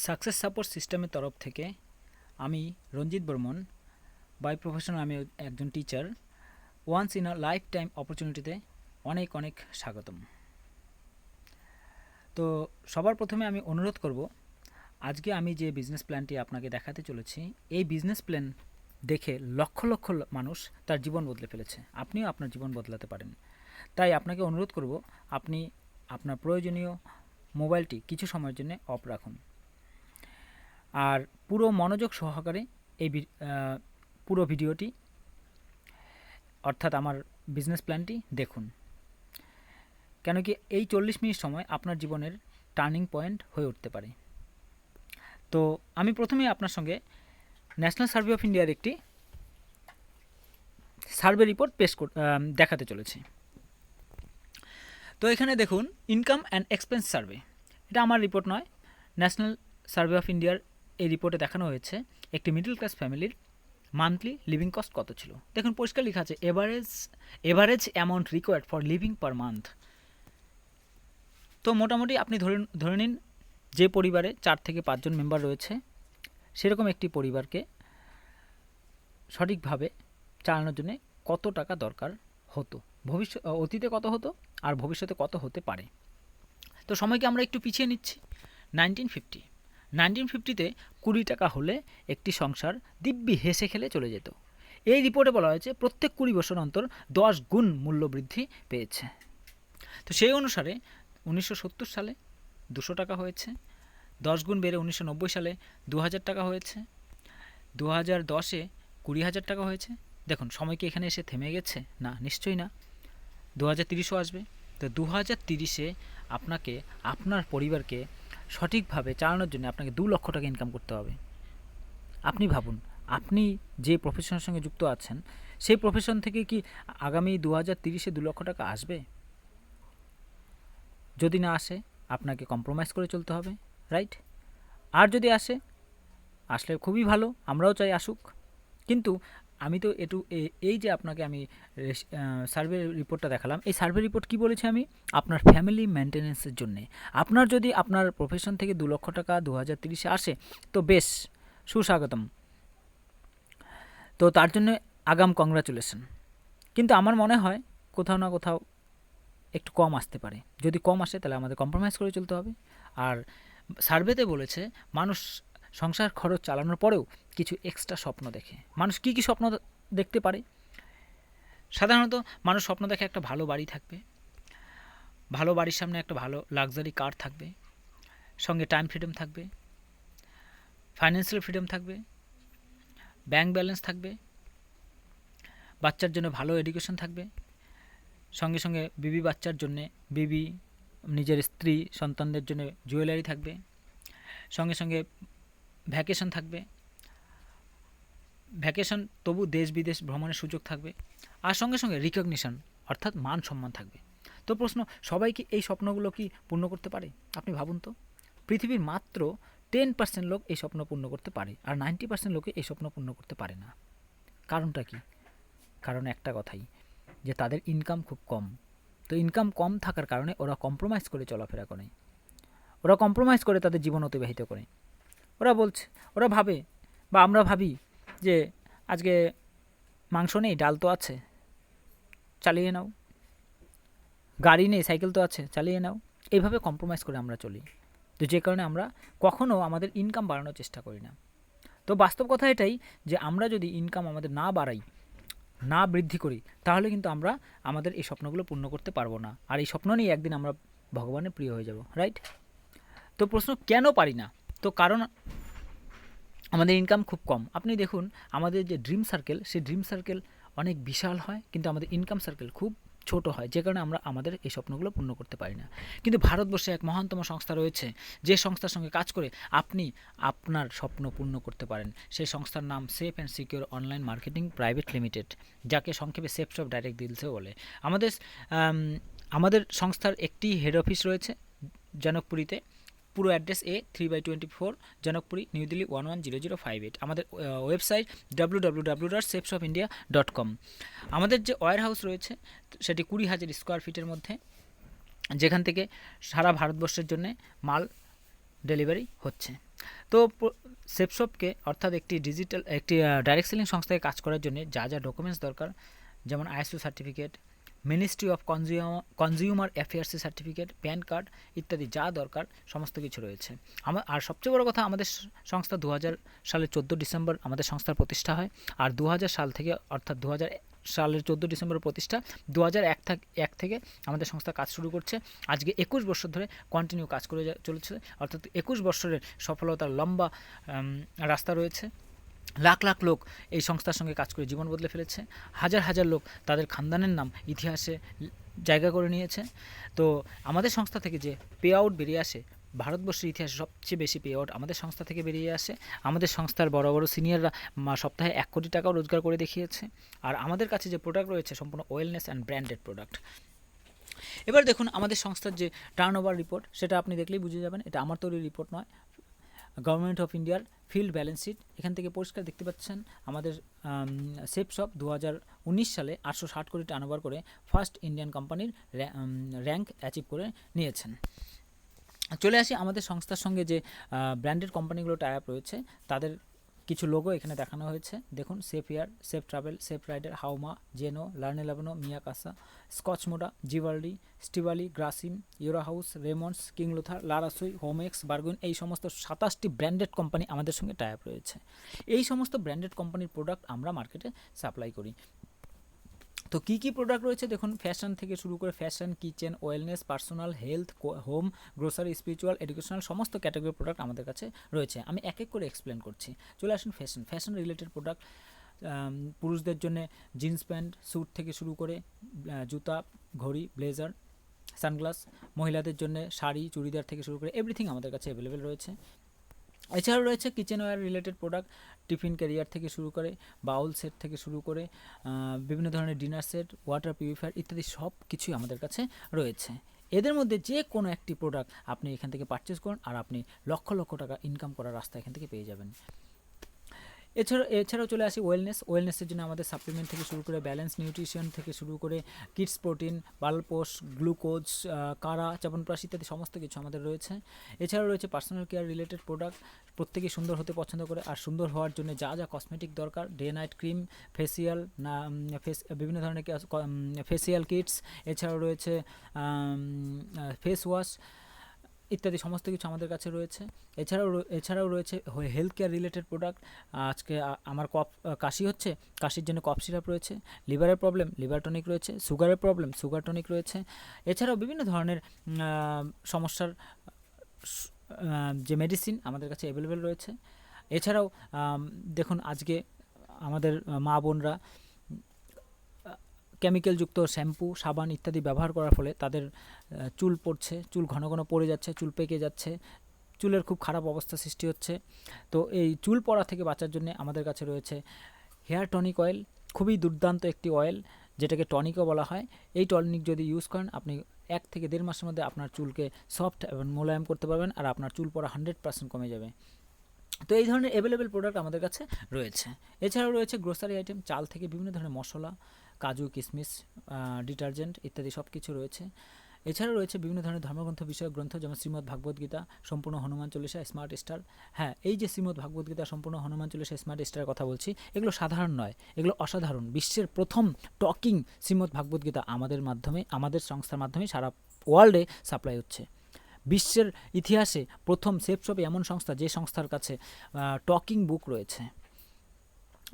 Success support সিস্টেমের তরফ থেকে আমি রঞ্জিত বর্মন, বাই প্রফেশন আমি একজন teacher. Once in a lifetime অপরচুনিটিতে অনেক অনেক স্বাগতম। তো সবার প্রথমে আমি অনুরোধ করব, আজকে আমি যে বিজনেস প্ল্যানটি আপনাকে দেখাতে চলেছি, এই বিজনেস প্ল্যান দেখে লক্ষ লক্ষ মানুষ তার জীবন বদলে ফেলেছে। আপনিও আপনার জীবন বদলাতে পারেন। তাই আপনাকে অনুরোধ করব, আপনি আপনার প্রয়োজনীয় মোবাইলটি কিছু সময়ের জন্য অফ রাখুন আর পুরো মনোযোগ সহকারে এই পুরো ভিডিওটি অর্থাৎ আমার বিজনেস প্ল্যানটি দেখুন। কেন কি এই 40 মিনিট সময় আপনার জীবনের টার্নিং পয়েন্ট হয়ে উঠতে পারে। তো আমি প্রথমেই আপনার সঙ্গে ন্যাশনাল সার্ভে অফ ইন্ডিয়ার একটি সার্ভে রিপোর্ট দেখাতে চলেছি। তো এখানে দেখুন, ইনকাম অ্যান্ড এক্সপেন্স সার্ভে। এটা আমার রিপোর্ট নয়, ন্যাশনাল সার্ভে অফ ইন্ডিয়ার এই রিপোর্টে দেখানো হয়েছে একটি মিডল ক্লাস ফ্যামিলির মান্থলি লিভিং কস্ট কত ছিল। দেখুন পরিষ্কার লেখা আছে average amount required for living per month. তো মোটামুটি আপনি ধরে নিন যে পরিবারে 4 থেকে 5 জন মেম্বার রয়েছে, সেরকম একটি পরিবারকে সঠিকভাবে চালানোর জন্য কত টাকা দরকার হতো, অতীতে কত হতো আর ভবিষ্যতে কত হতে পারে। তো সময়কে আমরা একটু পিছিয়ে নিচ্ছি। 1950তে 20 টাকা হলে একটি সংসার দিব্যি হেসে খেলে চলে যেত। এই রিপোর্টে বলা হয়েছে প্রত্যেক 20 বছর অন্তর 10 গুণ মূল্য বৃদ্ধি পেয়েছে। তো সেই অনুসারে 1970 সালে 200 টাকা হয়েছে, 10 গুণ বেড়ে 1990 সালে 2000 টাকা হয়েছে, 2010-এ 20,000 টাকা হয়েছে। দেখুন সময় কি এখানে এসে থেমে গেছে? না, নিশ্চয়ই না। 2030ও আসবে। তো 2030-এ আপনাকে আপনার পরিবারকে সঠিকভাবে চালানোর জন্য আপনাকে 2 লক্ষ টাকা ইনকাম করতে হবে। আপনি ভাবুন, আপনি যে প্রফেশনের সঙ্গে যুক্ত আছেন, সেই প্রফেশন থেকে কি আগামী 2030-এ 2 লক্ষ টাকা আসবে? যদি না আসে, আপনাকে কম্প্রোমাইজ করে চলতে হবে, রাইট? আর যদি আসলে খুবই ভালো, আমরাও চাই আসুক। কিন্তু আমি তো এই যে আপনাকে আমি সার্ভে রিপোর্টটা দেখালাম, এই সার্ভে রিপোর্ট কি বলেছে? আমি আপনার ফ্যামিলি মেনটেন্যান্সের জন্যে আপনার যদি আপনার প্রফেশন থেকে 2 লক্ষ টাকা 2030-এ আসে, তো বেশ সুস্বাগতম। তো তার জন্য আগাম কংগ্রাচুলেশন। কিন্তু আমার মনে হয় কোথাও না কোথাও একটু কম আসতে পারে। যদি কম আসে তাহলে আমাদের কম্প্রোমাইজ করে চলতে হবে। আর সার্ভেতে বলেছে মানুষ সংসার খরচ চালানোর পরেও কিছু এক্সট্রা স্বপ্ন দেখে। মানুষ কি কি স্বপ্ন দেখতে পারে? সাধারণত মানুষ স্বপ্ন দেখে একটা ভালো বাড়ি থাকবে, ভালো বাড়ির সামনে একটা ভালো লাক্সারি কার থাকবে, সঙ্গে টাইম ফ্রিডম থাকবে, ফাইন্যান্সিয়াল ফ্রিডম থাকবে, ব্যাংক ব্যালেন্স থাকবে, বাচ্চার জন্য ভালো এডুকেশন থাকবে, সঙ্গে সঙ্গে বাচ্চার জন্যে নিজের স্ত্রী সন্তানদের জন্য জুয়েলারি থাকবে, সঙ্গে সঙ্গে ভ্যাকেশন থাকবে, ভ্যাকেশন তবু দেশ বিদেশ ভ্রমণের সুযোগ থাকবে, আর সঙ্গে সঙ্গে রিকগনিশন অর্থাৎ মান সম্মান থাকবে। তো প্রশ্ন, সবাই কি এই স্বপ্নগুলো কি পূর্ণ করতে পারে? আপনি ভাবুন তো, পৃথিবীর মাত্র 10% লোক এই স্বপ্ন পূর্ণ করতে পারে, আর 90% লোকে এই স্বপ্ন পূর্ণ করতে পারে না। কারণটা কি? কারণ একটা কথাই, যে তাদের ইনকাম খুব কম। তো ইনকাম কম থাকার কারণে ওরা কম্প্রোমাইজ করে চলাফেরা করে, ওরা কম্প্রোমাইজ করে তাদের জীবন অতিবাহিত করে। ওরা ভাবে বা আমরা ভাবি যে আজকে মাংস নেই, ডাল তো আছে, চালিয়ে নাও, গাড়ি নেই, সাইকেল তো আছে, চালিয়ে নাও। এইভাবে কম্প্রোমাইজ করে আমরা চলি। তো যে কারণে আমরা কখনও আমাদের ইনকাম বাড়ানোর চেষ্টা করি না। তো বাস্তব কথা এটাই যে আমরা যদি ইনকাম আমাদের না বাড়াই, না বৃদ্ধি করি, তাহলে কিন্তু আমরা আমাদের এই স্বপ্নগুলো পূর্ণ করতে পারবো না। আর এই স্বপ্ন নিয়ে একদিন আমরা ভগবানের প্রিয় হয়ে যাব, রাইট? তো প্রশ্ন, কেন পারি না? তো কারণ আমাদের ইনকাম খুব কম। আপনি দেখুন, আমাদের যে ড্রিম সার্কেল, সেই ড্রিম সার্কেল অনেক বিশাল হয়, কিন্তু আমাদের ইনকাম সার্কেল খুব ছোট হয়, যে কারণে আমরা আমাদের এই স্বপ্নগুলো পূর্ণ করতে পারি না। কিন্তু ভারতবর্ষে এক মহানতম সংস্থা রয়েছে, যে সংস্থার সঙ্গে কাজ করে আপনি আপনার স্বপ্ন পূর্ণ করতে পারেন। সেই সংস্থার নাম safe and secure online marketing private limited, যাকে সংক্ষেপে সেফ ডাইরেক্ট ডিলসও বলে। আমাদের সংস্থার একটি হেড অফিস রয়েছে জনকপুরীতে। পুরো অ্যাড্রেস A3/24 জনকপুরি, নিউ দিল্লি 110058। আমাদের ওয়েবসাইট www.safesofindia.com। আমাদের যে ওয়্যার হাউস রয়েছে সেটি 20,000 স্কোয়ার ফিটের মধ্যে, যেখান থেকে সারা ভারতবর্ষের জন্য মাল ডেলিভারি হচ্ছে। তো সেপশপকে অর্থাৎ একটি ডাইরেক্ট সেলিং সংস্থায় কাজ করার জন্য যা যা ডকুমেন্টস দরকার, যেমন ISO certificate, ministry of consumer অ্যাফেয়ার্সের সার্টিফিকেট, প্যান কার্ড ইত্যাদি যা দরকার সমস্ত কিছু রয়েছে। আর সবচেয়ে বড় কথা, আমাদের সংস্থা 2000 সালের 14 ডিসেম্বর আমাদের সংস্থার প্রতিষ্ঠা হয়। আর 2000 সাল থেকে, অর্থাৎ 2000 সালের 14 ডিসেম্বর প্রতিষ্ঠা, 2001 থেকে আমাদের সংস্থা কাজ শুরু করছে। আজকে 21 বছর ধরে কন্টিনিউ কাজ করে চলেছে, অর্থাৎ 21 বছরের সফলতার লম্বা রাস্তা রয়েছে। লাখ লাখ লোক এই সংস্থার সঙ্গে কাজ করে জীবন বদলে ফেলেছে, হাজার হাজার লোক তাদের খানদানের নাম ইতিহাসে জায়গা করে নিয়েছে। তো আমাদের সংস্থা থেকে যে পে আউট বেরিয়ে আসে, ভারতবর্ষের ইতিহাসে সবচেয়ে বেশি পে আউট আমাদের সংস্থা থেকে বেরিয়ে আসে। আমাদের সংস্থার বড় বড় সিনিয়ররা সপ্তাহে 1 কোটি টাকাও রোজগার করে দেখিয়েছে। আর আমাদের কাছে যে প্রোডাক্ট রয়েছে সম্পূর্ণ ওয়েলনেস অ্যান্ড ব্র্যান্ডেড প্রোডাক্ট। এবার দেখুন আমাদের সংস্থার যে টার্নওভার রিপোর্ট, সেটা আপনি দেখলেই বুঝে যাবেন এটা আমার তৈরি রিপোর্ট নয়, গভর্নমেন্ট অফ ইন্ডিয়ার ফিল্ড ব্যালেন্স শিট। এখান থেকে পরিষ্কার দেখতে পাচ্ছেন আমাদের সেপশপ 2019 সালে 860 কোটি টার্নওভার করে ফার্স্ট ইন্ডিয়ান কোম্পানির র্যাঙ্ক অ্যাচিভ করে নিয়েছেন। চলে আসি আমাদের সংস্থার সঙ্গে যে ব্র্যান্ডেড কোম্পানিগুলো টাই আপ রয়েছে তাদের কিছু লোগো এখানে দেখানো হয়েছে। দেখুন, safe air, safe travel, safe rider, হাউমা, জেনো, লার্নেলাবনো, মিয়াকাসা, স্কচমোডা, জিভালডি, স্টিভালি, গ্রাসিম, ইউরা হাউস, রেমন্ডস, কিংলুথার, লারাসুই, হোমেক্স, বার্গুইন, এই সমস্ত 27টি ব্র্যান্ডেড কোম্পানি আমাদের সঙ্গে টাই আপ রয়েছে। এই সমস্ত ব্র্যান্ডেড কোম্পানির প্রোডাক্ট আমরা মার্কেটে সাপ্লাই করি। তো কী কী প্রোডাক্ট রয়েছে দেখুন, ফ্যাশন থেকে শুরু করে fashion, kitchen, wellness, personal, health, home, grocery, spiritual, educational, সমস্ত ক্যাটাগরির প্রোডাক্ট আমাদের কাছে রয়েছে। আমি এক এক করে এক্সপ্লেন করছি। চলে আসুন ফ্যাশন রিলেটেড প্রোডাক্ট। পুরুষদের জন্য জিন্স প্যান্ট, স্যুট থেকে শুরু করে জুতা, ঘড়ি, ব্লেজার, সানগ্লাস। মহিলাদের জন্য শাড়ি, চুড়িদার থেকে শুরু করে এভরিথিং আমাদের কাছে অ্যাভেলেবেল রয়েছে। এছাড়াও রয়েছে kitchenware related product, tiffin carrier থেকে শুরু করে বাউল সেট থেকে শুরু করে বিভিন্ন ধরনের ডিনার সেট, ওয়াটার পিউরিফায়ার ইত্যাদি সব কিছুই আমাদের কাছে রয়েছে। এদের মধ্যে যে কোনো একটি প্রোডাক্ট আপনি এখান থেকে পারচেস করুন আর আপনি লক্ষ লক্ষ টাকা ইনকাম করার রাস্তা এখান থেকে পেয়ে যাবেন। এছাড়াও চলে আসি ওয়েলনেসের জন্য আমাদের সাপ্লিমেন্ট থেকে শুরু করে ব্যালেন্স নিউট্রিশন থেকে শুরু করে কিডস প্রোটিন, বালপোষ, গ্লুকোজ, কারা, চ্যবনপ্রাশ ইত্যাদি সমস্ত কিছু আমাদের রয়েছে। এছাড়াও রয়েছে পার্সোনাল কেয়ার রিলেটেড প্রোডাক্ট। প্রত্যেকেই সুন্দর হতে পছন্দ করে, আর সুন্দর হওয়ার জন্য যা যা কসমেটিক দরকার, ডে নাইট ক্রিম, ফেসিয়াল, বিভিন্ন ধরনের ফেসিয়াল কিটস, এছাড়াও রয়েছে ফেস ওয়াশ ইত্যাদি সমস্ত কিছু আমাদের কাছে রয়েছে। এছাড়াও রয়েছে হেলথ কেয়ার রিলেটেড প্রোডাক্ট। আজকে আমার কাশি হচ্ছে, কাশির জন্য কফ সিরাপ রয়েছে, লিভারের প্রবলেম, লিভার টনিক রয়েছে, সুগারের প্রবলেম, সুগার টনিক রয়েছে। এছাড়াও বিভিন্ন ধরনের সমস্যার যে মেডিসিন আমাদের কাছে অ্যাভেলেবেল রয়েছে। এছাড়াও দেখুন, আজকে আমাদের মা বোনরা কেমিক্যালযুক্ত শ্যাম্পু, সাবান ইত্যাদি ব্যবহার করার ফলে তাদের চুল পড়ছে, চুল ঘন ঘন পড়ে যাচ্ছে, চুল পেকে যাচ্ছে, চুলের খুব খারাপ অবস্থা সৃষ্টি হচ্ছে। তো এই চুল পড়া থেকে বাঁচার জন্য আমাদের কাছে রয়েছে হেয়ার টনিক অয়েল, খুবই দুর্দান্ত একটি অয়েল যেটাকে টনিকও বলা হয়। এই টনিক যদি ইউজ করেন আপনি 1 থেকে 1.5 মাসের মধ্যে আপনার চুলকে সফট এবং মোলায়েম করতে পারবেন আর আপনার চুল পড়া 100% কমে যাবে। তো এই ধরনের অ্যাভেলেবেল প্রোডাক্ট আমাদের কাছে রয়েছে। এছাড়াও রয়েছে গ্রোসারি আইটেম, চাল থেকে বিভিন্ন ধরনের মশলা, কাজু, কিশমিশ, ডিটারজেন্ট ইত্যাদি সব কিছু রয়েছে। এছাড়াও রয়েছে বিভিন্ন ধরনের ধর্মগ্রন্থ বিষয়ক গ্রন্থ, যেমন শ্রীমদ্ ভাগবত গীতা, সম্পূর্ণ হনুমান চল্লিশা, স্মার্ট স্টার। হ্যাঁ, এই যে শ্রীমদ্ ভাগবত গীতা, সম্পূর্ণ হনুমান চল্লিশা, স্মার্ট স্টারের কথা বলছি, এগুলো সাধারণ নয়, এগুলো অসাধারণ। বিশ্বের প্রথম টকিং শ্রীমদ্ ভাগবত গীতা আমাদের সংস্থার মাধ্যমে সারা ওয়ার্ল্ডে সাপ্লাই হচ্ছে। বিশ্বের ইতিহাসে প্রথম সেপশপে এমন সংস্থা যে সংস্থার কাছে টকিং বুক রয়েছে।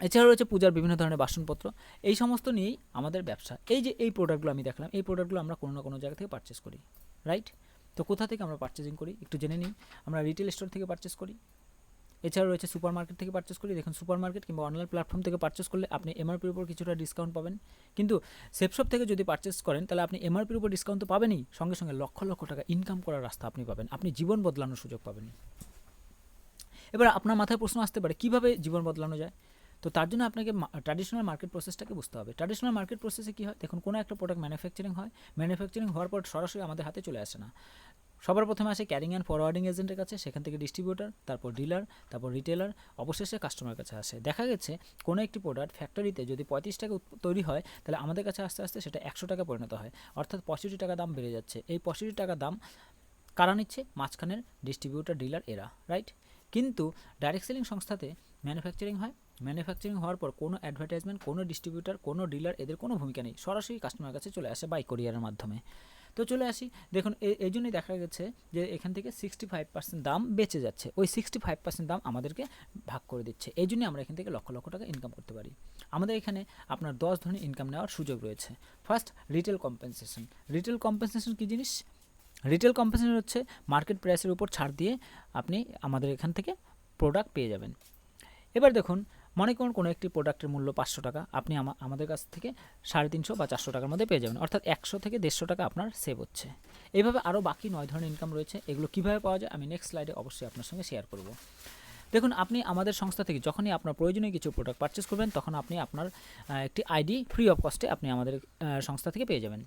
এছাড়াও রয়েছে পূজার বিভিন্ন ধরনের বাসনপত্র, এই সমস্ত নিয়েই আমাদের ব্যবসা। এই প্রোডাক্টগুলো আমি দেখলাম, এই প্রোডাক্টগুলো আমরা কোনো না কোনো জায়গা থেকে পারচেস করি, রাইট? তো কোথা থেকে আমরা পারচেজিং করি একটু জেনে নিই। আমরা রিটেল স্টোর থেকে পারচেস করি, এছাড়াও রয়েছে সুপার মার্কেট থেকে পারচেস করি। দেখুন, সুপার মার্কেট কিংবা অনলাইন প্ল্যাটফর্ম থেকে পারচেস করলে আপনি এমআরপির উপর কিছুটা ডিসকাউন্ট পাবেন, কিন্তু সেপশপ থেকে যদি পারচেস করেন তাহলে আপনি এমআরপির উপর ডিসকাউন্ট তো পাবেনই, সঙ্গে সঙ্গে লক্ষ লক্ষ টাকা ইনকাম করার রাস্তা আপনি পাবেন, আপনি জীবন বদলানোর সুযোগ পাবেন। এবার আপনার মাথায় প্রশ্ন আসতে পারে, কীভাবে জীবন বদলানো যায়? তো তার জন্য আপনাকে ট্র্যাডিশনাল মার্কেট প্রসেসটাকে বুঝতে হবে। ট্র্যাডিশনাল মার্কেট প্রসেসে কী হয় দেখুন, কোনো একটা প্রোডাক্ট ম্যানুফ্যাকচারিং হয়, ম্যানুফ্যাকচারিং হওয়ার পর সরাসরি আমাদের হাতে চলে আসে না, সবার প্রথমে আসে ক্যারিং অ্যান্ড ফরওয়ার্ডিং এজেন্টের কাছে, সেখান থেকে ডিস্ট্রিবিউটার, তারপর ডিলার, তারপর রিটেলার, অবশেষে কাস্টমার কাছে আসে। দেখা গেছে কোনো একটি প্রোডাক্ট ফ্যাক্টরিতে যদি 35 টাকা তৈরি হয় তাহলে আমাদের কাছে আস্তে আস্তে সেটা 100 টাকা পরিণত হয়, অর্থাৎ 65 টাকা দাম বেড়ে যাচ্ছে। এই 65 টাকা দাম কারা নিচ্ছে? মাঝখানের ডিস্ট্রিবিউটার, ডিলার, এরা, রাইট? কিন্তু ডাইরেক্ট সেলিং সংস্থাতে ম্যানুফ্যাকচারিং হয়, ম্যানুফ্যাকচারিং হওয়ার পর কোনো অ্যাডভার্টাইজমেন্ট, কোনো ডিস্ট্রিবিউটার, কোনো ডিলার এদের কোনো ভূমিকা নেই, সরাসরি কাস্টমার কাছে চলে আসে বাই কোরিয়ারের মাধ্যমে। তো চলে আসি, দেখুন এই জন্যই দেখা গেছে যে এখান থেকে 65% দাম বেঁচে যাচ্ছে, ওই 65% দাম আমাদেরকে ভাগ করে দিচ্ছে, এই জন্যই আমরা এখান থেকে লক্ষ লক্ষ টাকা ইনকাম করতে পারি। আমাদের এখানে আপনার 10 ধরনের ইনকাম নেওয়ার সুযোগ রয়েছে। First, retail compensation. Retail compensation কী জিনিস? রিটেল কম্পেনসেশন হচ্ছে মার্কেট প্রাইসের উপর ছাড় দিয়ে আপনি আমাদের এখান থেকে প্রোডাক্ট পেয়ে যাবেন। এবার দেখুন, মনে করুন কোনো একটি প্রোডাক্টের মূল্য 500 টাকা, আপনি আমাদের কাছ থেকে 350 বা 400 টাকার মধ্যে পেয়ে যাবেন, অর্থাৎ 100 থেকে 150 টাকা আপনার সেভ হচ্ছে। এইভাবে আরও বাকি 9 ধরনের ইনকাম রয়েছে, এগুলো কীভাবে পাওয়া যায় আমি নেক্সট স্লাইডে অবশ্যই আপনার সঙ্গে শেয়ার করব। দেখুন, আপনি আমাদের সংস্থা থেকে যখনই আপনার প্রয়োজনীয় কিছু প্রোডাক্ট পারচেস করবেন, তখন আপনি আপনার একটি আইডি ফ্রি অফ কস্টে আপনি আমাদের সংস্থা থেকে পেয়ে যাবেন।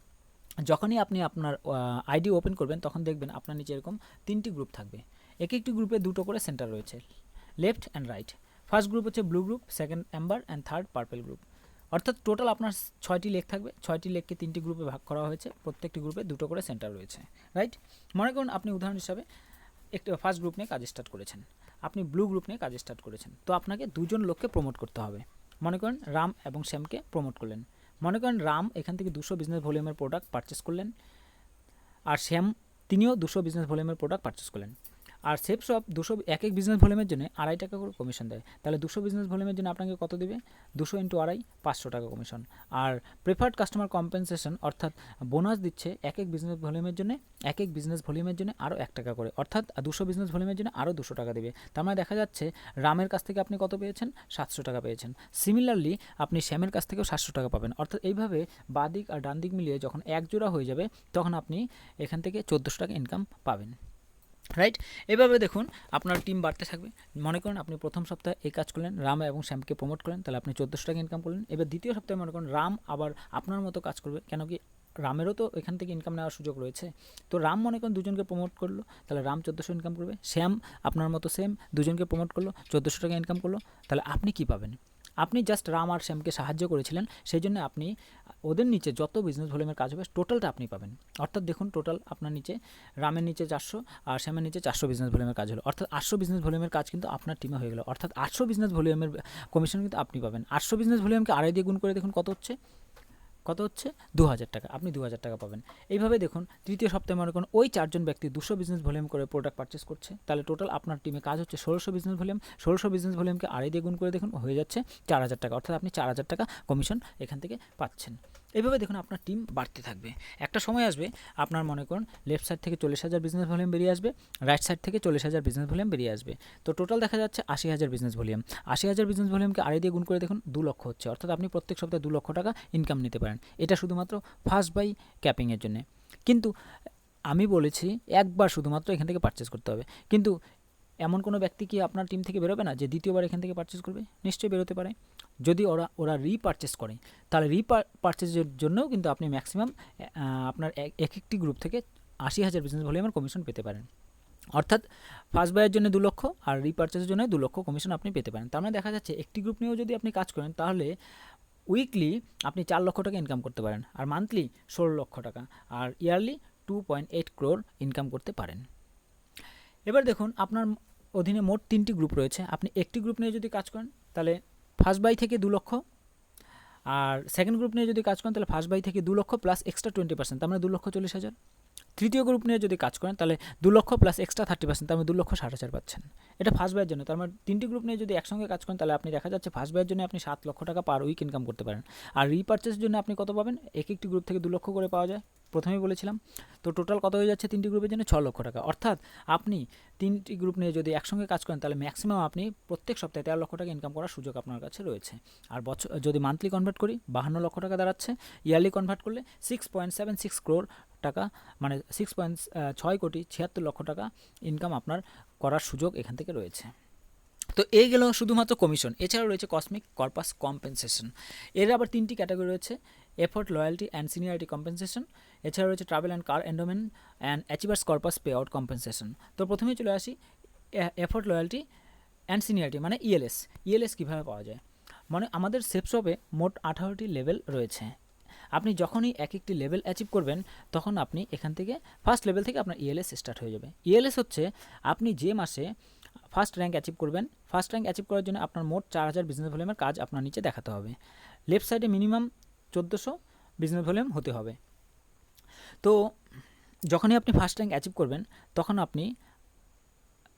যখনই আপনি আপনার আইডি ওপেন করবেন, তখন দেখবেন আপনার নিচে এরকম 3টি গ্রুপ থাকবে, এক একটি গ্রুপে 2টো করে সেন্টার রয়েছে, left and right. First group হচ্ছে blue group, second amber and third purple group. অর্থাৎ টোটাল আপনার 6টি লেক থাকবে, 6টি লেককে 3টি গ্রুপে ভাগ করা হয়েছে, প্রত্যেকটি গ্রুপে 2টো করে সেন্টার রয়েছে, রাইট। মনে করুন আপনি উদাহরণ হিসাবে একটি ফার্স্ট গ্রুপ নিয়ে কাজ স্টার্ট করেছেন, আপনি ব্লু গ্রুপ নিয়ে কাজ স্টার্ট করেছেন, তো আপনাকে 2জন লোককে প্রমোট করতে হবে। মনে করেন রাম এবং শ্যামকে প্রমোট করলেন। মনে করেন রাম এখান থেকে 200 বিজনেস ভলিউমের প্রোডাক্ট পারচেস করলেন, আর শ্যাম তিনিও 200 বিজনেস ভলিউমের প্রোডাক্ট পারচেস করলেন। আর সেফ শপ 200 এক বিজনেস ভলিউমের জন্য 2.5 টাকা করে কমিশন দেয়। তাহলে 200 বিজনেস ভলিউমের জন্য আপনাকে কত দেবে? 200 × 2.5, 500 টাকা কমিশন। আর প্রেফার্ড কাস্টমার কম্পেনসেশন, অর্থাৎ বোনাস দিচ্ছে এক বিজনেস ভলিউমের জন্য, বিজনেস ভলিউমের জন্য আরও 1 টাকা করে, অর্থাৎ 200 বিজনেস ভলিউমের জন্য আরও 200 টাকা দেবে। তার মানে দেখা যাচ্ছে রামের কাছ থেকে আপনি কত পেয়েছেন? 700 টাকা পেয়েছেন। সিমিলারলি আপনি শ্যামের কাছ থেকেও 700 টাকা পাবেন। অর্থাৎ এইভাবে বাঁ দিক আর ডান দিক মিলিয়ে যখন এক জোড়া হয়ে যাবে, তখন আপনি এখান থেকে 1400 টাকা ইনকাম পাবেন, রাইট। এভাবে দেখুন আপনার টিম বাড়তে থাকবে। মনে করুন আপনি প্রথম সপ্তাহে এই কাজ করলেন, রাম এবং শ্যামকে প্রমোট করলেন, তাহলে আপনি 1400 টাকা ইনকাম করলেন। এবার দ্বিতীয় সপ্তাহে মনে করুন রাম আবার আপনার মতো কাজ করবে, কেন কি রামেরও তো এখান থেকে ইনকাম নেওয়ার সুযোগ রয়েছে। তো রাম মনে করুন 2জনকে প্রমোট করলো, তাহলে রাম 1400 ইনকাম করবে। শ্যাম আপনার মতো সেম 2জনকে প্রমোট করলো, 1400 টাকা ইনকাম করলো। তাহলে আপনি কি পাবেন? আপনি জাস্ট রাম আর শ্যামকে সাহায্য করেছিলেন, সেই জন্য আপনি ওদের নিচে যত বিজনেস ভলিউমের কাজ হবে টোটালটা আপনি পাবেন। অর্থাৎ দেখুন টোটাল আপনার নিচে রামের নিচে 400 আর শ্যামের নিচে 400 বিজনেস ভলিউমের কাজ হলো, অর্থাৎ 800 বিজনেস ভলিউমের কাজ কিন্তু আপনার টিমে হয়ে গেল। অর্থাৎ 800 বিজনেস ভলিউমের কমিশন কিন্তু আপনি পাবেন। 800 বিজনেস ভলিউমকে 2.5 দিয়ে গুণ করে দেখুন কত হচ্ছে? 2000 টাকা, আপনি 2000 টাকা পাবেন। এইভাবে দেখুন তৃতীয় সপ্তাহে মনে করুন ওই 4জন ব্যক্তি 200 বিজনেস ভলিউম করে প্রোডাক্ট পারচেস করছে, তাহলে টোটাল আপনার টিমে কাজ হচ্ছে 1600 বিজনেস ভলিউম। 1600 বিজনেস ভলিউমকে 2.5 দিয়ে গুণ করে দেখুন হয়ে যাচ্ছে 4000 টাকা, অর্থাৎ আপনি 4000 টাকা কমিশন এখান থেকে পাচ্ছেন। এইভাবে দেখুন আপনার টিম বাড়তে থাকবে। একটা সময় আসবে আপনার মনে করুন লেফট সাইড থেকে 40,000 বিজনেস ভলিউম বেরিয়ে আসবে, রাইট সাইড থেকে 40,000 বিজনেস ভলিউম বেরিয়ে আসবে। তো টোটাল দেখা যাচ্ছে 80,000 বিজনেস ভলিউম। 80,000 বিজনেস ভলিউমকে 2.5 দিয়ে গুণ করে দেখুন 2 লক্ষ হচ্ছে, অর্থাৎ আপনি প্রত্যেক সপ্তাহে 2 লক্ষ টাকা ইনকাম নিতে পারেন। এটা শুধুমাত্র ফার্স্ট বাই ক্যাপিংয়ের জন্য। কিন্তু আমি বলেছি একবার শুধুমাত্র এখান থেকে পারচেস করতে হবে, কিন্তু এমন কোনো ব্যক্তি কি আপনার টিম থেকে বেরোবে না যে দ্বিতীয়বার এখান থেকে পারচেস করবে? নিশ্চয়ই বেরোতে পারে। যদি ওরা রিপারচেস করে, তাহলে রিপারচেসের জন্যও কিন্তু আপনি ম্যাক্সিমাম আপনার একটি গ্রুপ থেকে 80,000 বিজনেস ভলিউমের কমিশন পেতে পারেন। অর্থাৎ ফার্স্ট বাইয়ের জন্য 2 লক্ষ আর রিপারচেসের জন্য 2 লক্ষ কমিশন আপনি পেতে পারেন। তার মানে দেখা যাচ্ছে একটি গ্রুপ নিয়েও যদি আপনি কাজ করেন, তাহলে উইকলি আপনি 4 লক্ষ টাকা ইনকাম করতে পারেন, আর মান্থলি 16 লক্ষ টাকা, আর ইয়ারলি 2.8 crore ইনকাম করতে পারেন। এবার দেখুন আপনার অধীনে মোট 3টি গ্রুপ রয়েছে। আপনি একটি গ্রুপ নিয়ে যদি কাজ করেন, তাহলে ফার্স্ট বাই থেকে 2 লক্ষ, আর সেকেন্ড গ্রুপ নিয়ে যদি কাজ করেন, তাহলে ফার্স্ট বাই থেকে 2 লক্ষ প্লাস এক্সট্রা 20%, তার মানে 2,40,000। তৃতীয় গ্রুপ নিয়ে যদি কাজ করেন, তাহলে 2 লক্ষ প্লাস এক্সট্রা 30%, তার মানে 2,60,000 পাচ্ছেন। এটা ফার্স্ট বাইয়ের জন্য। তার মানে 3টি গ্রুপ নিয়ে যদি একসঙ্গে কাজ করেন, তাহলে আপনি দেখা যাচ্ছে ফার্স্ট বাইয়ের জন্য আপনি 7 লক্ষ টাকা পার উইক ইনকাম করতে পারেন। আর রিপারচেসের জন্য আপনি কত পাবেন? একটি গ্রুপ থেকে 2 লক্ষ করে পাওয়া যায়, প্রথমেই বলেছিলাম। তো টোটাল কত হয়ে যাচ্ছে 3টি গ্রুপের জন্য? 6 লক্ষ টাকা। অর্থাৎ আপনি 3টি গ্রুপ নিয়ে যদি একসঙ্গে কাজ করেন, তাহলে ম্যাক্সিমাম আপনি প্রত্যেক সপ্তাহে 13 লক্ষ টাকা ইনকাম করার সুযোগ আপনার কাছে রয়েছে। আর বছর যদি মান্থলি কনভার্ট করি 52 লক্ষ টাকা দাঁড়াচ্ছে, ইয়ারলি কনভার্ট করলে 6.76 crore টাকা, মানে 6.76 লক্ষ টাকা ইনকাম আপনার করার সুযোগ এখান থেকে রয়েছে। তো এই গেল শুধুমাত্র কমিশন। এছাড়াও রয়েছে কসমিক কর্পাস কম্পেনসেশন। এর আবার 3টি ক্যাটাগরি রয়েছে: effort, loyalty and seniority compensation. এছাড়া রয়েছে travel and car endowment and achievers corpus pay out compensation. তো প্রথমেই চলে আসি এফোর্ট, লয়্যালটি অ্যান্ড সিনিয়রিটি মানে ইএলএস। ইএলএস কীভাবে পাওয়া যায়? মানে আমাদের সেফ শপে মোট 18টি লেভেল রয়েছে। আপনি যখনই এক একটি লেভেল অ্যাচিভ করবেন, তখন আপনি এখান থেকে ফার্স্ট লেভেল থেকে আপনার ইএলএস স্টার্ট হয়ে যাবে। ইএলএস হচ্ছে আপনি যে মাসে ফার্স্ট র্যাঙ্ক অ্যাচিভ করবেন। ফার্স্ট র্যাঙ্ক অ্যাচিভ করার জন্য আপনার মোট 4000 বিজনেস ভলিউমের কাজ আপনার নিচে দেখাতে হবে। লেফট সাইডে মিনিমাম 1400 বিজনেস ভলিউম হতে হবে। তো যখনই আপনি ফার্স্ট র্যাঙ্ক অ্যাচিভ করবেন তখন আপনি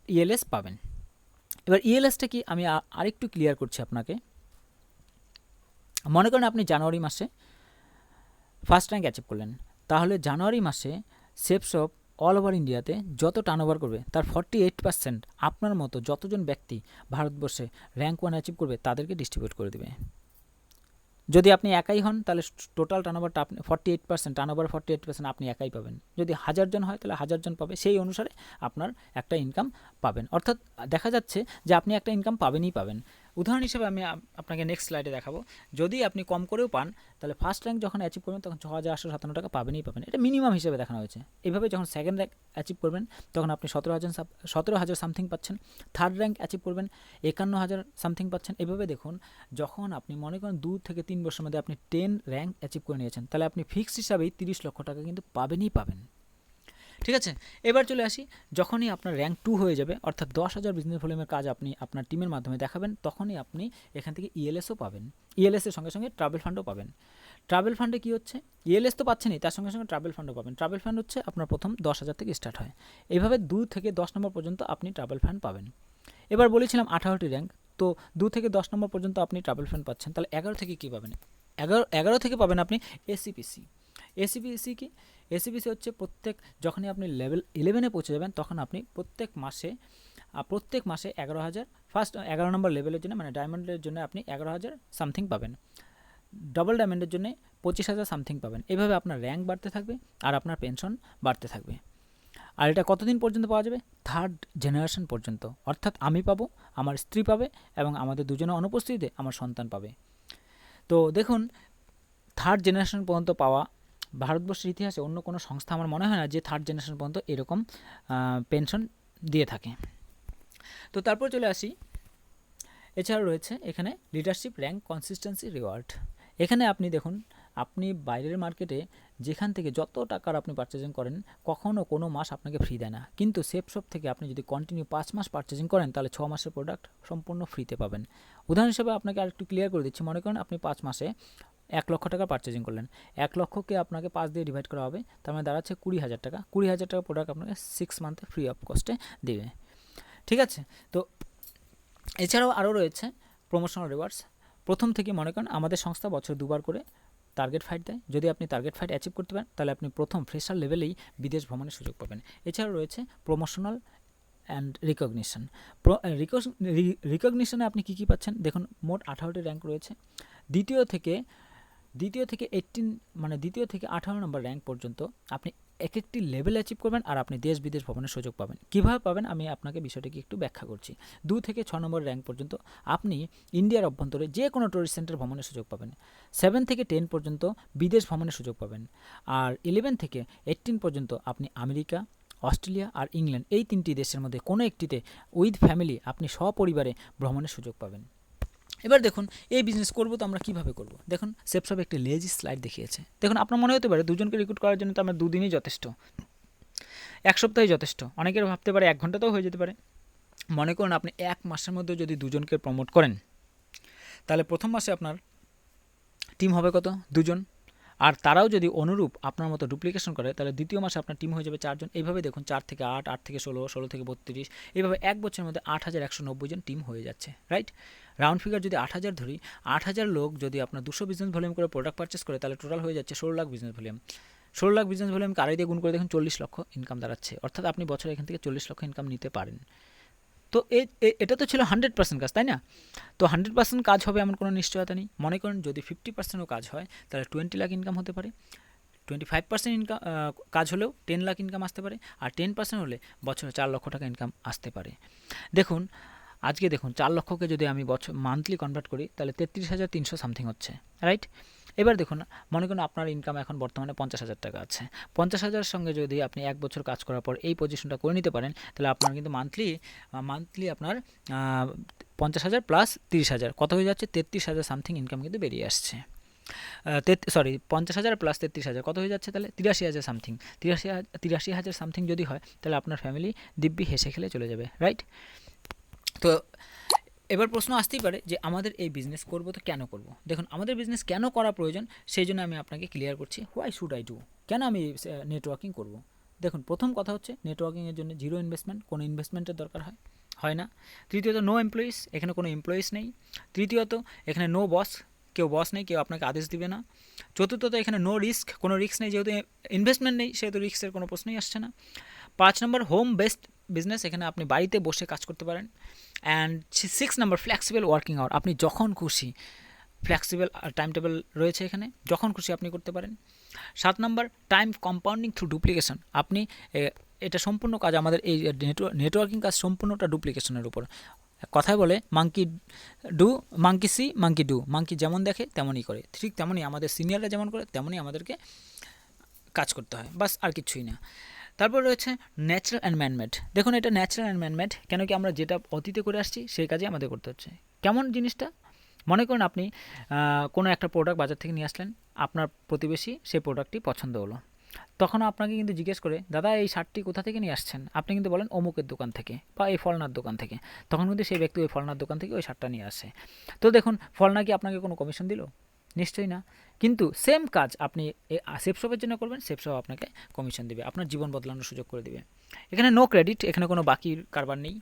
ইএলএস পাবেন। এবার ইএলএসটা কি আমি আরেকটু ক্লিয়ার করছি আপনাকে। মনে করেন আপনি জানুয়ারি মাসে ফার্স্ট র্যাঙ্ক অ্যাচিভ করলেন, তাহলে জানুয়ারি মাসে সেপসপ অল ওভার ইন্ডিয়াতে যত টার্নওভার করবে তার 48% আপনার মতো যতজন ব্যক্তি ভারতবর্ষে র্যাঙ্ক 1 অ্যাচিভ করবে তাদেরকে ডিস্ট্রিবিউট করে দেবে। যদি আপনি একাই হন তাহলে টোটাল টার্নওভারটা আপনি 48%, টার্নওভার 48% আপনি একাই পাবেন। যদি 1000 জন হয় তাহলে 1000 জন পাবে, সেই অনুসারে আপনার একটা ইনকাম পাবেন। অর্থাৎ দেখা যাচ্ছে যে আপনি একটা ইনকাম পাবেনই পাবেন। উদাহরণ হিসেবে আমি আপনাকে নেক্সট স্লাইডে দেখাবো। যদি আপনি কম করেও পান তাহলে ফার্স্ট র্যাঙ্ক যখন অ্যাচিভ করবেন তখন 6857 টাকা পাবেনই পাবেন, এটা মিনিমাম হিসেবে দেখানো হয়েছে। এইভাবে যখন সেকেন্ড র্যাঙ্ক অ্যাচিভ করবেন তখন আপনি 17,000 সামথিং পাচ্ছেন। থার্ড র্যাঙ্ক অ্যাচিভ করবেন 51,000 সামথিং পাচ্ছেন। এভাবে দেখুন, যখন আপনি মনে করেন 2 থেকে 3 বছরের মধ্যে আপনি 10 র্যাঙ্ক অ্যাচিভ করে নিয়েছেন তাহলে আপনি ফিক্সড হিসাবেই 30 লক্ষ টাকা কিন্তু পাবেনই পাবেন। ঠিক আছে, এবার চলে আসি, যখনই আপনার র্যাঙ্ক 2 হয়ে যাবে অর্থাৎ 10,000 বিজনেস ভলিউমের কাজ আপনি আপনার টিমের মাধ্যমে দেখাবেন, তখনই আপনি এখান থেকে ইএলএসও পাবেন। ইএলএসের সঙ্গে সঙ্গে ট্রাভেল ফান্ডও পাবেন। ট্রাভেল ফান্ডে কী হচ্ছে, ইএলএস তো পাচ্ছেনই, তার সঙ্গে সঙ্গে ট্রাভেল ফান্ডও পাবেন। ট্রাভেল ফান্ড হচ্ছে আপনার প্রথম 10,000 থেকে স্টার্ট হয়। এইভাবে 2 থেকে 10 নম্বর পর্যন্ত আপনি ট্রাভেল ফান্ড পাবেন। এবার বলেছিলাম 18টি র্যাঙ্ক, তো 2 থেকে 10 নম্বর পর্যন্ত আপনি ট্রাভেল ফান্ড পাচ্ছেন। তাহলে 11 থেকে কী পাবেন, 11 থেকে পাবেন আপনি এসিপিসি। এসিপিসি কি, এসিপিসি হচ্ছে যখনই আপনি লেভেল 11-এ পৌঁছে যাবেন তখন আপনি প্রত্যেক মাসে 11,000, ফার্স্ট 11 নম্বর লেভেলের জন্য মানে ডায়মন্ডের জন্য আপনি 11,000 সামথিং পাবেন, ডাবল ডায়মন্ডের জন্য 25,000 সামথিং পাবেন। এইভাবে আপনার র্যাঙ্ক বাড়তে থাকবে আর আপনার পেনশন বাড়তে থাকবে। আর এটা কতদিন পর্যন্ত পাওয়া যাবে, 3rd জেনারেশন পর্যন্ত। অর্থাৎ আমি পাবো, আমার স্ত্রী পাবে এবং আমাদের দুজনের অনুপস্থিতিতে আমার সন্তান পাবে। তো দেখুন, 3rd জেনারেশন পর্যন্ত পাওয়া ভারতবর্ষের ইতিহাসে অন্য কোনো সংস্থা আমার মনে হয় না যে 3rd জেনারেশন পর্যন্ত এরকম পেনশন দিয়ে থাকে। তো তারপর চলে আসি, এছাড়াও রয়েছে এখানে লিডারশিপ র্যাঙ্ক কনসিস্টেন্সি রিওয়ার্ড। এখানে আপনি দেখুন, আপনি বাইরের মার্কেটে যেখান থেকে যত টাকার আপনি পারচেজিং করেন কখনও কোনো মাস আপনাকে ফ্রি দেয় না, কিন্তু সেপশপ থেকে আপনি যদি কন্টিনিউ 5 মাস পারচেজিং করেন তাহলে 6 মাসের প্রোডাক্ট সম্পূর্ণ ফ্রিতে পাবেন। উদাহরণ হিসেবে আপনাকে আরেকটু ক্লিয়ার করে দিচ্ছি, মনে করেন আপনি 5 মাসে 1 লক্ষ টাকা পারচেজিং করলেন, 1 লক্ষকে আপনাকে 5 দিয়ে ডিভাইড করা হবে, তার মানে দাঁড়াচ্ছে 20,000 টাকা। 20,000 টাকা প্রোডাক্ট আপনাকে 6 মান্থে ফ্রি অফ কস্টে দেবে। ঠিক আছে, তো এছাড়াও আরও রয়েছে প্রমোশনাল রিওয়ার্ডস। প্রথম থেকে মনে করেন আমাদের সংস্থা বছর 2বার করে টার্গেট ফাইট দেয়। যদি আপনি টার্গেট ফাইট অ্যাচিভ করতে পারেন তাহলে আপনি প্রথম ফ্রেশার লেভেলেই বিদেশ ভ্রমণের সুযোগ পাবেন। এছাড়াও রয়েছে প্রমোশনাল অ্যান্ড রিকগনিশন। রিকগনিশনে আপনি কী কী পাচ্ছেন দেখুন, মোট 18টি র্যাঙ্ক রয়েছে। দ্বিতীয় থেকে 18 নম্বর র্যাঙ্ক পর্যন্ত আপনি এক একটি লেভেল অ্যাচিভ করবেন আর আপনি দেশ বিদেশ ভ্রমণের সুযোগ পাবেন। কীভাবে পাবেন আমি আপনাকে বিষয়টিকে একটু ব্যাখ্যা করছি। 2 থেকে 6 নম্বর র্যাঙ্ক পর্যন্ত আপনি ইন্ডিয়ার অভ্যন্তরে যে কোনো টুরিস্ট সেন্টার ভ্রমণের সুযোগ পাবেন। 7 থেকে 10 পর্যন্ত বিদেশ ভ্রমণের সুযোগ পাবেন। আর 11 থেকে 18 পর্যন্ত আপনি আমেরিকা, অস্ট্রেলিয়া আর ইংল্যান্ড এই 3টি দেশের মধ্যে কোনো একটিতে উইথ ফ্যামিলি আপনি সপরিবারে ভ্রমণের সুযোগ পাবেন। এবার দেখুন, এই বিজনেস করবো তো আমরা কীভাবে করব। দেখুন, সেপসপ একটি লেজি স্লাইড দেখিয়েছে। দেখুন, আপনার মনে হতে পারে 2 জনকে রিক্রুট করার জন্য তো আমরা 2 দিনই যথেষ্ট, 1 সপ্তাহে যথেষ্ট। অনেকের ভাবতে পারে 1 ঘন্টাতেও হয়ে যেতে পারে। মনে করুন আপনি 1 মাসের মধ্যে যদি 2 জনকে প্রমোট করেন তাহলে প্রথম মাসে আপনার টিম হবে কত, 2 জন। আর তারাও যদি অনুরূপ আপনার মতো ডুপ্লিকেশন করে তাহলে দ্বিতীয় মাসে আপনার টিম হয়ে যাবে 4 জন। এইভাবে দেখুন 4 থেকে 8, 8 থেকে 16, 16 থেকে 32, এইভাবে 1 বছরের মধ্যে 8,190 জন টিম হয়ে যাচ্ছে, রাইট। রাউন্ড ফিগার যদি 8,000 ধরি, 8,000 লোক যদি আপনার 200 বিজনেস ভলিউম করে প্রোডাক্ট পারচেস করে তাহলে টোটাল হয়ে যাচ্ছে 16 lakh business volume. 16 lakh business ভলিউমকে আড়াই দিয়ে গুণ করে দেখুন 40 লক্ষ ইনকাম দাঁড়াচ্ছে। অর্থাৎ আপনি বছরে এখান থেকে 40 লক্ষ ইনকাম নিতে পারেন। তো এটা তো ছিল 100% কাজ, তাই না? তো 100% কাজ হবে এমন কোনো নিশ্চয়তা নেই। মনে করেন যদি 50%ও কাজ হয় তাহলে 20 লাখ ইনকাম হতে পারে। 25% ইনকাম কাজ হলেও 10 লাখ ইনকাম আসতে পারে। আর 10% হলে বছরে 4 লক্ষ টাকা ইনকাম আসতে পারে। দেখুন, আজকে দেখুন 4 লক্ষকে যদি আমি মান্থলি কনভার্ট করি তাহলে 33,300 সামথিং হচ্ছে, রাইট। এবার দেখুন, মনে করুন আপনার ইনকাম এখন বর্তমানে 50,000 টাকা আছে। 50,000 সঙ্গে যদি আপনি 1 বছর কাজ করার পর এই পজিশনটা করে নিতে পারেন তাহলে আপনার কিন্তু মান্থলি আপনার 50,000 প্লাস 30,000 কত হয়ে যাচ্ছে, 33,000 সামথিং ইনকাম কিন্তু বেরিয়ে আসছে। 50,000 প্লাস 33,000 কত হয়ে যাচ্ছে, তাহলে 83,000 সামথিং। 83,000 সামথিং যদি হয় তাহলে আপনার ফ্যামিলি দিব্যি হেসে খেলে চলে যাবে, রাইট। তো এবার প্রশ্ন আসতেই পারে যে আমাদের এই বিজনেস করব তো কেন করব? দেখুন, আমাদের বিজনেস কেন করা প্রয়োজন সেই জন্য আমি আপনাকে ক্লিয়ার করছি হোয়াই শুড আই ডু, কেন আমি নেটওয়ার্কিং করব। দেখুন, প্রথম কথা হচ্ছে নেটওয়ার্কিংয়ের জন্য জিরো ইনভেস্টমেন্ট, কোনো ইনভেস্টমেন্টের দরকার হয় না। তৃতীয়ত নো এমপ্লয়িজ, এখানে কোনো এমপ্লয়িজ নেই। তৃতীয়ত এখানে নো বস, কেউ বস নেই, কেউ আপনাকে আদেশ দিবে না। চতুর্থত এখানে নো রিস্ক, কোনো রিস্ক নেই, যেহেতু ইনভেস্টমেন্ট নেই সেহেতু রিস্কের কোনো প্রশ্নই আসছে না। 5 নম্বর হোম বেসড বিজনেস, এখানে আপনি বাড়িতে বসে কাজ করতে পারেন। অ্যান্ড 6 নম্বর ফ্লেক্সিবল ওয়ার্কিং আওয়ার, আপনি যখন খুশি, ফ্লেক্সিবল টাইম টেবিল রয়েছে এখানে, যখন খুশি আপনি করতে পারেন। 7 নম্বর টাইম কম্পাউন্ডিং থ্রু ডুপ্লিকেশন, আপনি এটা সম্পূর্ণ কাজ, আমাদের এই নেটওয়ার্কিং কাজ সম্পূর্ণটা ডুপ্লিকেশনের উপর। কথায় বলে monkey see monkey do, monkey যেমন দেখে তেমনই করে, ঠিক তেমনই আমাদের সিনিয়ররা যেমন করে তেমনই আমাদেরকে কাজ করতে হয়, বাস আর কিছুই না। তারপর রয়েছে ন্যাচারাল অ্যান্ড ম্যানমেড। দেখুন, এটা ন্যাচারাল অ্যান্ড ম্যানমেড কেন কি আমরা যেটা অতীতে করে আসছি সেই কাজে আমাদের করতে হচ্ছে। কেমন জিনিসটা? মনে করুন আপনি কোনো একটা প্রোডাক্ট বাজার থেকে নিয়ে আসলেন, আপনার প্রতিবেশী সেই প্রোডাক্টটি পছন্দ হলো, তখন আপনাকে কিন্তু জিজ্ঞেস করে, দাদা এই শার্টটি কোথা থেকে নিয়ে আসছেন? আপনি কিন্তু বলেন অমুকের দোকান থেকে বা এই ফলনার দোকান থেকে, তখন কিন্তু সেই ব্যক্তি ওই ফলনার দোকান থেকে ওই শার্টটা নিয়ে আসে। তো দেখুন, ফলনা কি আপনাকে কোনো কমিশন দিল? নিশ্চয়ই না। কিন্তু সেম কাজ আপনি সেফ শপের জন্য করবেন, সেফ শপ আপনাকে কমিশন দেবে, আপনার জীবন বদলানোর সুযোগ করে দেবে। এখানে নো ক্রেডিট, এখানে কোনো বাকির কারবার নেই।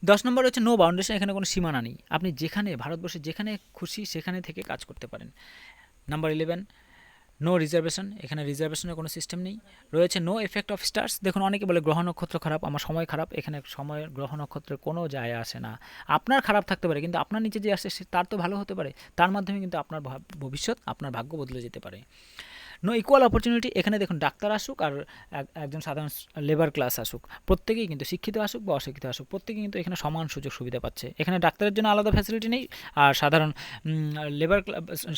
10 নম্বর হচ্ছে নো বাউন্ডেশন, এখানে কোনো সীমানা নেই, আপনি যেখানে ভারতবর্ষে যেখানে খুশি সেখানে থেকে কাজ করতে পারেন। নাম্বার 11 নো রিজার্ভেশন, এখানে রিজার্ভেশনের কোনো সিস্টেম নেই। রয়েছে নো এফেক্ট অফ স্টার্স, দেখুন অনেকে বলে গ্রহ নক্ষত্র খারাপ, আমার সময় খারাপ, এখানে সময়ের গ্রহ নক্ষত্রের কোনো যায় আসে না। আপনার খারাপ থাকতে পারে কিন্তু আপনার নিচে যে আসে তার তো ভালো হতে পারে, তার মাধ্যমে কিন্তু আপনার ভবিষ্যৎ, আপনার ভাগ্য বদলে যেতে পারে। নো ইকুয়াল অপরচুনিটি, এখানে দেখুন ডাক্তার আসুক আর একজন সাধারণ লেবার ক্লাস আসুক, প্রত্যেকেই কিন্তু শিক্ষিত আসুক বা অশিক্ষিত আসুক, প্রত্যেকেই কিন্তু এখানে সমান সুযোগ সুবিধা পাচ্ছে। এখানে ডাক্তারের জন্য আলাদা ফ্যাসিলিটি নেই, আর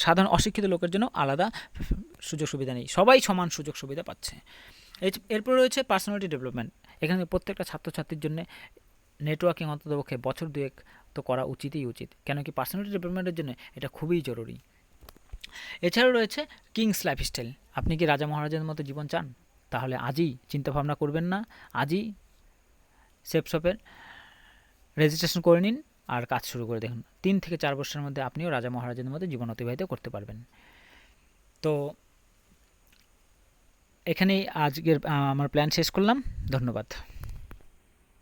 সাধারণ অশিক্ষিত লোকের জন্য আলাদা সুযোগ সুবিধা নেই, সবাই সমান সুযোগ সুবিধা পাচ্ছে। এরপর রয়েছে পার্সোনালিটি ডেভেলপমেন্ট, এখানে প্রত্যেকটা ছাত্রছাত্রীর জন্য নেটওয়ার্কিং অন্ততপক্ষে বছর দুয়েক তো করা উচিতই উচিত, কেন কি পার্সোনালিটি ডেভেলপমেন্টের জন্য এটা খুবই জরুরি। এছাড়াও রয়েছে কিংস লাইফস্টাইল, আপনি কি রাজা মহারাজের মতো জীবন চান? তাহলে আজই চিন্তাভাবনা করবেন না, আজই সেফ শপের রেজিস্ট্রেশন করে নিন আর কাজ শুরু করে দেখুন, 3 থেকে 4 বছরের মধ্যে আপনিও রাজা মহারাজের মতো জীবন অতিবাহিত করতে পারবেন। তো এখানেই আজকের আমার প্ল্যান শেষ করলাম, ধন্যবাদ।